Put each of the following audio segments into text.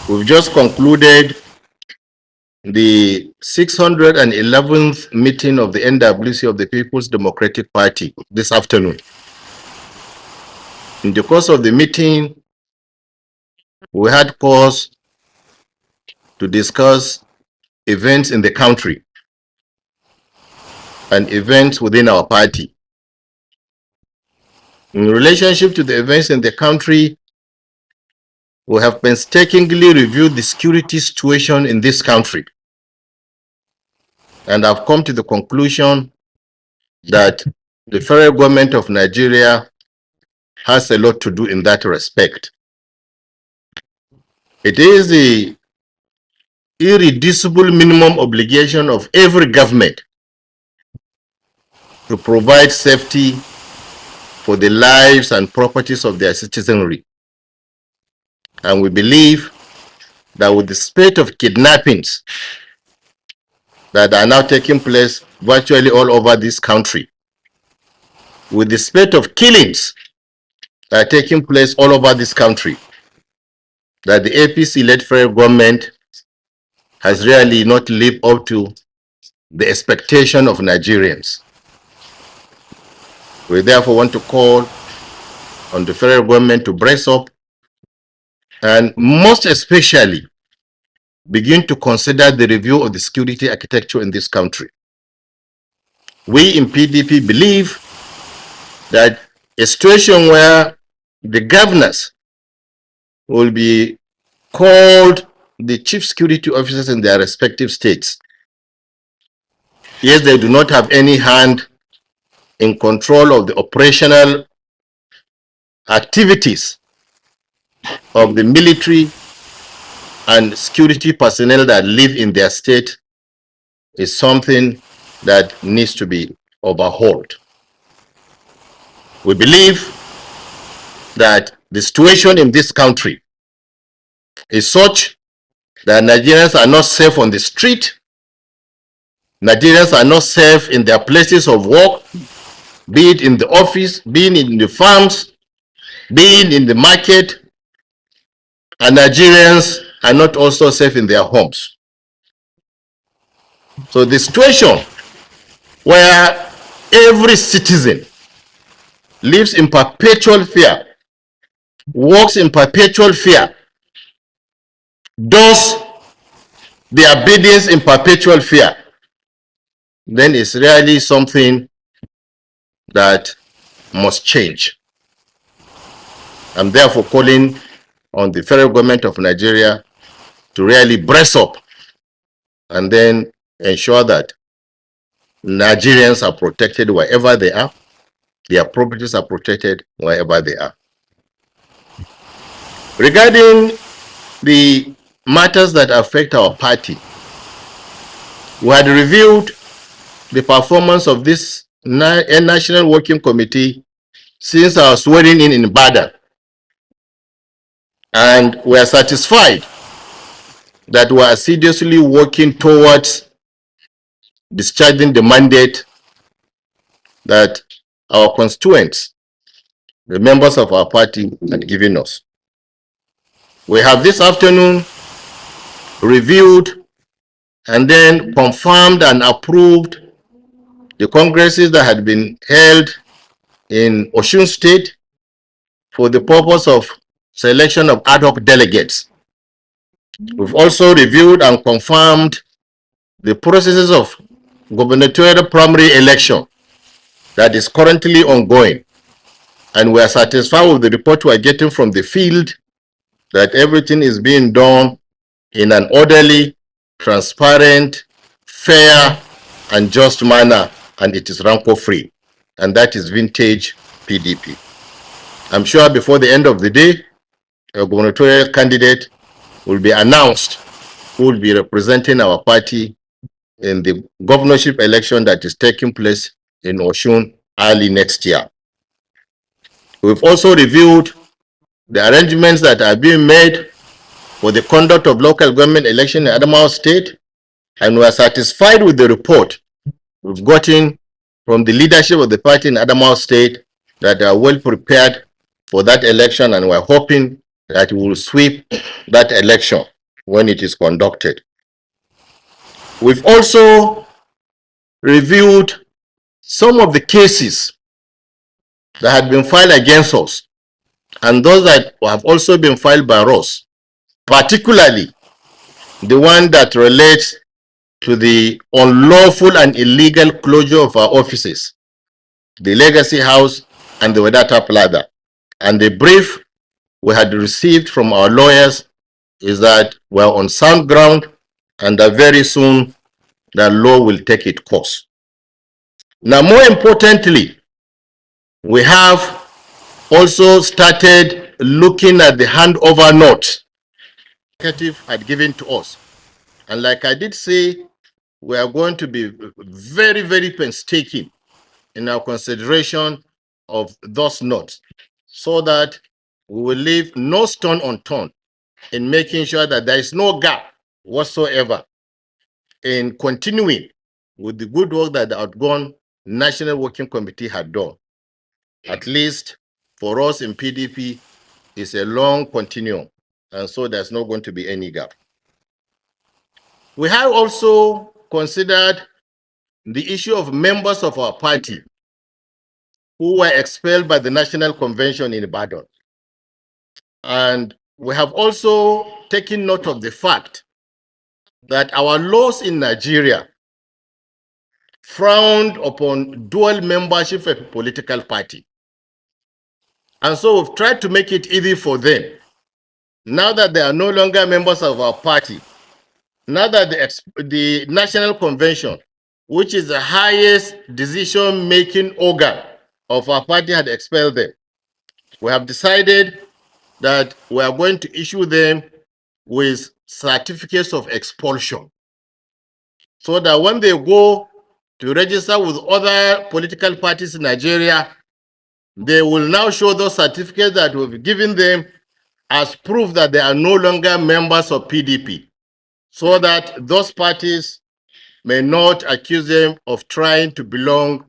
We've just concluded the 611th meeting of the NWC of the People's Democratic Party this afternoon. In the course of the meeting, we had cause to discuss events in the country and events within our party. In relationship to the events in the country, we have painstakingly reviewed the security situation in this country, and I've come to the conclusion that the federal government of Nigeria has a lot to do in that respect. It is the irreducible minimum obligation of every government to provide safety for the lives and properties of their citizenry. And we believe that with the spate of kidnappings that are now taking place virtually all over this country, with the spate of killings that are taking place all over this country, that the APC-led federal government has really not lived up to the expectation of Nigerians. We therefore want to call on the federal government to brace up and most especially begin to consider the review of the security architecture in this country. We in PDP believe that a situation where the governors will be called the chief security officers in their respective states. Yes, they do not have any hand in control of the operational activities of the military and security personnel that live in their state is something that needs to be overhauled. We believe that the situation in this country is such that Nigerians are not safe on the street. Nigerians are not safe in their places of work, be it in the office, being in the farms, being in the market, and Nigerians are not also safe in their homes. So the situation where every citizen lives in perpetual fear, works in perpetual fear, does their biddings in perpetual fear, then it's really something that must change. I'm therefore calling on the federal government of Nigeria to really brace up and then ensure that Nigerians are protected wherever they are, their properties are protected wherever they are. Regarding the matters that affect our party, we had reviewed the performance of this National Working Committee since our swearing in Ibadan, and we are satisfied that we are assiduously working towards discharging the mandate that our constituents, the members of our party, had given us. We have this afternoon reviewed and then confirmed and approved the congresses that had been held in Osun State for the purpose of selection of ad hoc delegates. We've also reviewed and confirmed the processes of gubernatorial primary election that is currently ongoing. And we are satisfied with the report we are getting from the field that everything is being done in an orderly, transparent, fair, and just manner, and it is rancor-free. And that is vintage PDP. I'm sure before the end of the day, a gubernatorial candidate will be announced who will be representing our party in the governorship election that is taking place in Osun early next year. We've also reviewed the arrangements that are being made for the conduct of local government election in Adamawa State, and we are satisfied with the report we've gotten from the leadership of the party in Adamawa State that they are well prepared for that election, and we're hoping that we will sweep that election when it is conducted. We've also reviewed some of the cases that had been filed against us and those that have also been filed by us, particularly the one that relates to the unlawful and illegal closure of our offices, the Legacy House and the Wedata Plaza. And the brief we had received from our lawyers is that we're on sound ground and that very soon the law will take its course. Now, more importantly, we have also started looking at the handover note the executive had given to us. And like I did say, we are going to be very, very painstaking in our consideration of those notes so that we will leave no stone unturned in making sure that there is no gap whatsoever in continuing with the good work that the outgone National Working Committee had done. At least for us in PDP, it's a long continuum, and so there's not going to be any gap. We have also considered the issue of members of our party who were expelled by the National Convention in Ibadan. And we have also taken note of the fact that our laws in Nigeria frowned upon dual membership of a political party. And so we've tried to make it easy for them. Now that they are no longer members of our party, now that the National Convention, which is the highest decision-making organ of our party, had expelled them, we have decided that we are going to issue them with certificates of expulsion so that when they go to register with other political parties in Nigeria, they will now show those certificates that we've given them as proof that they are no longer members of PDP, so that those parties may not accuse them of trying to belong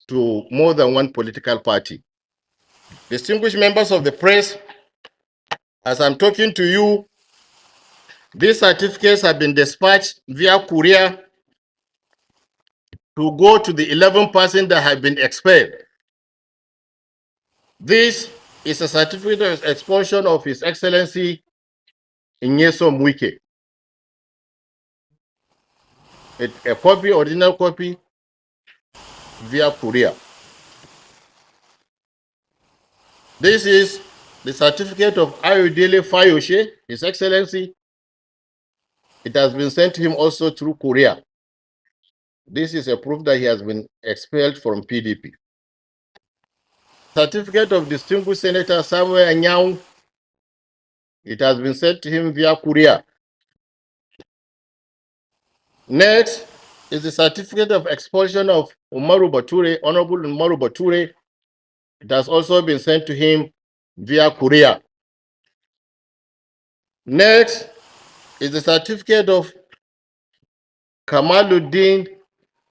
to more than one political party. Distinguished members of the press, as I'm talking to you, these certificates have been dispatched via courier to go to the 11 persons that have been expelled. This is a certificate of expulsion of His Excellency Nyesom Wike. A copy, original copy, via courier. This is the certificate of Ayodele Fayoshe, His Excellency. It has been sent to him also through courier. This is a proof that he has been expelled from PDP. Certificate of Distinguished Senator Samuel Anyang. It has been sent to him via courier. Next is the certificate of expulsion of Umaru Bature, Honorable Umaru Bature. It has also been sent to him via courier. Next is the certificate of Kamaluddin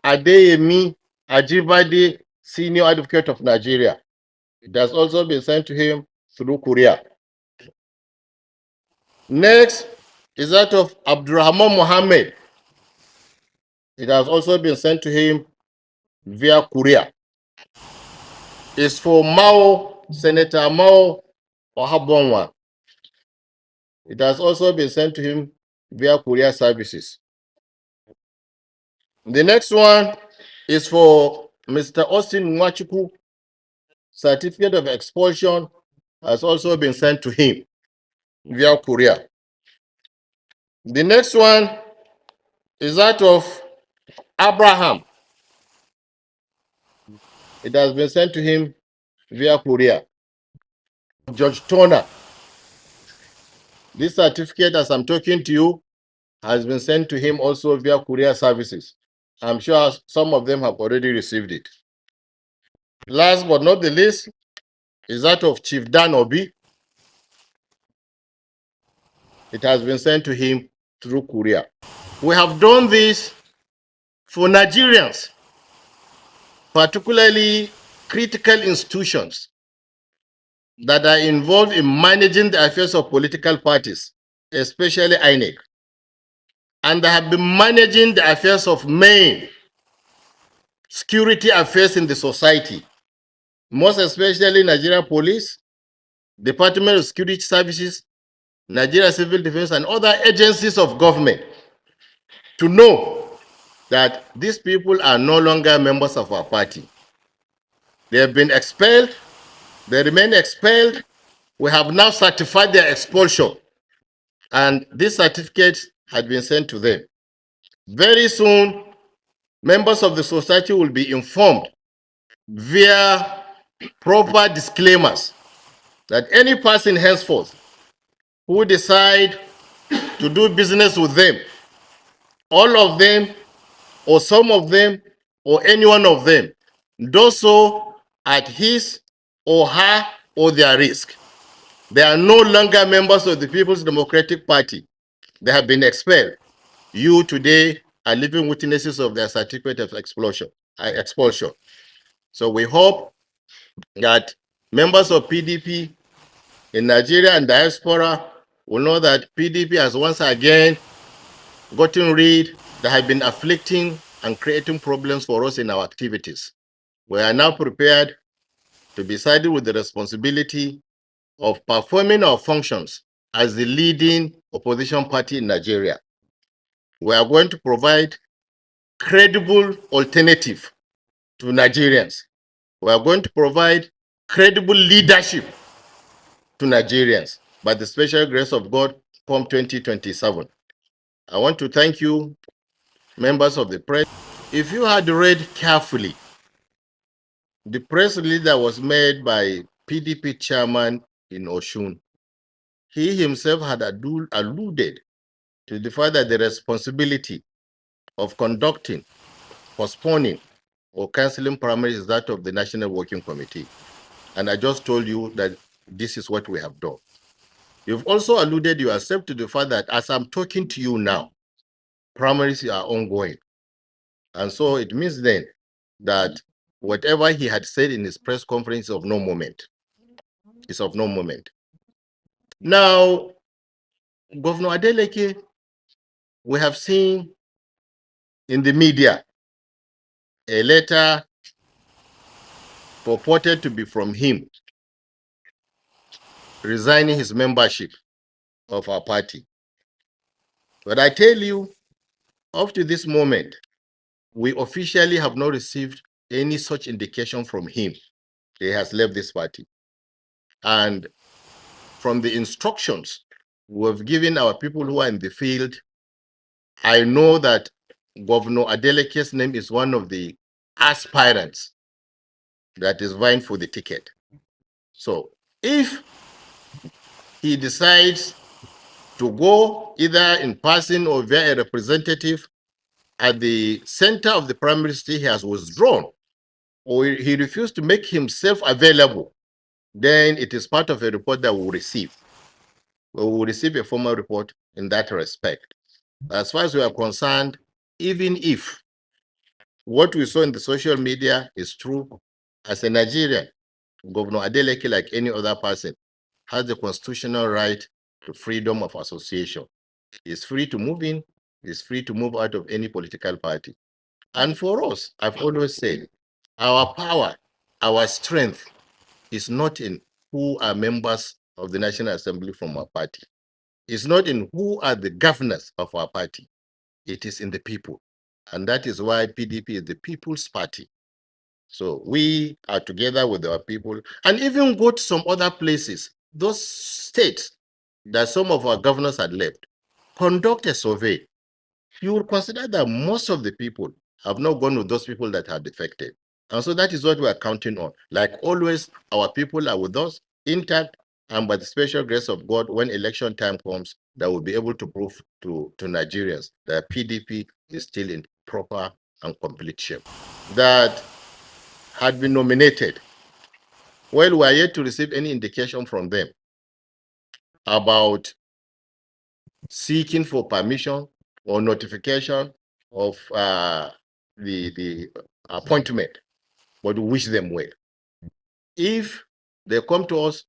Adeyemi Ajibade, Senior Advocate of Nigeria. It has also been sent to him through courier. Next is that of Abdurrahman Mohammed. It has also been sent to him via courier. It's for Senator Mao Ohabonwa. It has also been sent to him via courier services. The next one is for Mr. Austin Nwachukwu. Certificate of expulsion has also been sent to him via courier. The next one is that of Abraham. It has been sent to him via courier. Judge Turner. This certificate, as I'm talking to you, has been sent to him also via courier services. I'm sure some of them have already received it. Last but not the least is that of Chief Dan Obi. It has been sent to him through courier. We have done this for Nigerians, particularly critical institutions that are involved in managing the affairs of political parties, especially INEC, and they have been managing the affairs of main security affairs in the society, most especially Nigeria Police, Department of Security Services, Nigeria Civil Defense, and other agencies of government, to know that these people are no longer members of our party. They have been expelled, they remain expelled. We have now certified their expulsion, and this certificate had been sent to them. Very soon, members of the society will be informed via proper disclaimers that any person henceforth who decide to do business with them, all of them, or some of them, or any one of them, does so at his or her or their risk. They are no longer members of the People's Democratic Party. They have been expelled. You today are living witnesses of their certificate of expulsion. So we hope that members of PDP in Nigeria and diaspora will know that PDP has once again gotten rid that have been afflicting and creating problems for us in our activities. We are now prepared to be sided with the responsibility of performing our functions as the leading opposition party in Nigeria. We are going to provide credible alternative to Nigerians. We are going to provide credible leadership to Nigerians by the special grace of God come 2027. I want to thank you, members of the press. If you had read carefully the press release that was made by PDP chairman in Oshun, he himself had alluded to the fact that the responsibility of conducting, postponing, or canceling primaries is that of the National Working Committee. And I just told you that this is what we have done. You've also alluded yourself to the fact that as I'm talking to you now, primaries are ongoing. And so it means then that whatever he had said in his press conference is of no moment. It's of no moment. Now, Governor Adeleke, we have seen in the media a letter purported to be from him resigning his membership of our party. But I tell you, up to this moment, we officially have not received any such indication from him. He has left this party. And from the instructions we have given our people who are in the field, I know that Governor Adeleke's name is one of the aspirants that is vying for the ticket. So if he decides to go either in person or via a representative at the center of the primary state, he has withdrawn, or he refused to make himself available, then it is part of a report that we'll receive. We will receive a formal report in that respect. As far as we are concerned, even if what we saw in the social media is true, as a Nigerian, Governor Adeleke, like any other person, has the constitutional right to freedom of association. He's free to move in, he's free to move out of any political party. And for us, I've always said, our power, our strength is not in who are members of the National Assembly from our party. It's not in who are the governors of our party. It is in the people. And that is why PDP is the people's party. So we are together with our people, and even go to some other places, those states that some of our governors had left, conduct a survey. You will consider that most of the people have not gone with those people that are defected. And so that is what we are counting on. Like always, our people are with us, intact, and by the special grace of God, when election time comes, that will be able to prove to Nigerians that PDP is still in proper and complete shape. That had been nominated. Well, we are yet to receive any indication from them about seeking for permission or notification of the appointment, but we wish them well. If they come to us,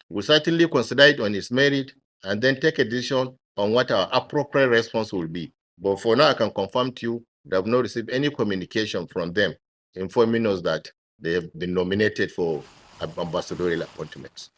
we certainly consider it on its merit and then take a decision on what our appropriate response will be. But for now, I can confirm to you, they have not received any communication from them informing us that they have been nominated for ambassadorial appointments.